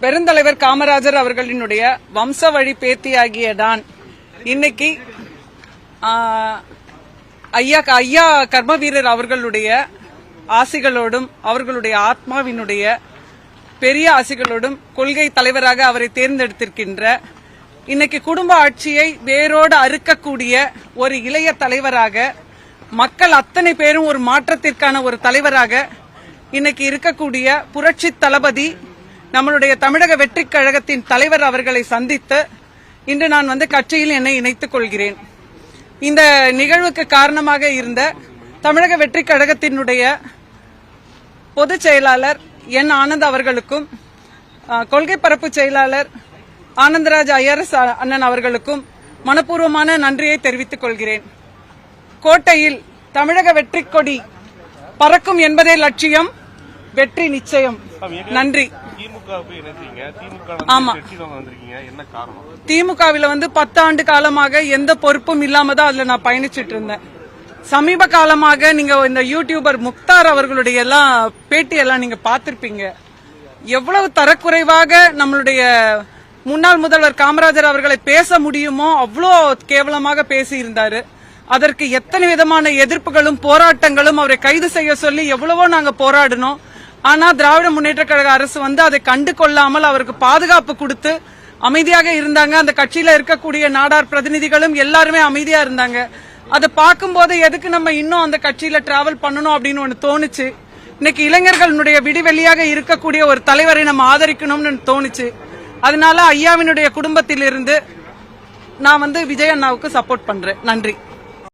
பெருந்தலைவர் காமராஜர் அவர்களினுடைய வம்ச வழி பேத்தியாகிய நான் இன்னைக்கு ஐயா கர்மவீரர் அவர்களுடைய ஆசிகளோடும் அவர்களுடைய ஆத்மாவினுடைய பெரிய ஆசிகளோடும் கொள்கை தலைவராக அவரை தேர்ந்தெடுத்திருக்கின்ற இன்னைக்கு குடும்ப ஆட்சியை வேரோடு அறுக்கக்கூடிய ஒரு இளைய தலைவராக மக்கள் அத்தனை பேரும் ஒரு மாற்றத்திற்கான ஒரு தலைவராக இன்னைக்கு இருக்கக்கூடிய புரட்சி தளபதி நம்மளுடைய தமிழக வெற்றிக் கழகத்தின் தலைவர் அவர்களை சந்தித்து இன்று நான் கட்சியில் என்னை இணைத்துக் கொள்கிறேன். இந்த நிகழ்வுக்கு காரணமாக இருந்த தமிழக வெற்றிக் கழகத்தினுடைய பொதுச் செயலாளர் என் ஆனந்த் அவர்களுக்கும் கொள்கை பரப்பு செயலாளர் ஆனந்தராஜ் ஐஆர்எஸ் அண்ணன் அவர்களுக்கும் மனப்பூர்வமான நன்றியை தெரிவித்துக் கொள்கிறேன். கோட்டையில் தமிழக வெற்றிக் கொடி பறக்கும் என்பதே லட்சியம், வெற்றி நிச்சயம். நன்றி. திமுகவில் 10 ஆண்டு காலமாக எந்த பொறுப்பும் இல்லாம தான் அதுல நான் பயணிச்சிட்டு இருந்தேன். சமீப காலமாக நீங்க இந்த யூடியூபர் முக்தார் அவர்களுடைய பேட்டி எல்லாம் நீங்க பார்த்திருப்பீங்க. எவ்வளவு தரக்குறைவாக நம்மளுடைய முன்னாள் முதல்வர் காமராஜர் அவர்களை பேச முடியுமோ அவ்வளோ கேவலமாக பேசியிருந்தாரு. அதற்கு எத்தனை விதமான எதிர்ப்புகளும் போராட்டங்களும் அவரை கைது செய்ய சொல்லி எவ்வளவோ நாங்க போராடினோம். ஆனா திராவிட முன்னேற்ற கழக அரசு அதை கண்டு கொள்ளாமல் அவருக்கு பாதுகாப்பு கொடுத்து அமைதியாக இருந்தாங்க. அந்த கட்சியில இருக்கக்கூடிய நாடார் பிரதிநிதிகளும் எல்லாருமே அமைதியா இருந்தாங்க. அதை பார்க்கும்போது எதுக்கு நம்ம இன்னும் அந்த கட்சியில டிராவல் பண்ணணும் அப்படின்னு ஒன்னு தோணுச்சு. இன்னைக்கு இளைஞர்களுடைய விடிவெளியாக இருக்கக்கூடிய ஒரு தலைவரை நம்ம ஆதரிக்கணும்னு தோணுச்சு. அதனால ஐயாவினுடைய குடும்பத்திலிருந்து நான் விஜய் அண்ணாவுக்கு சப்போர்ட் பண்றேன். நன்றி.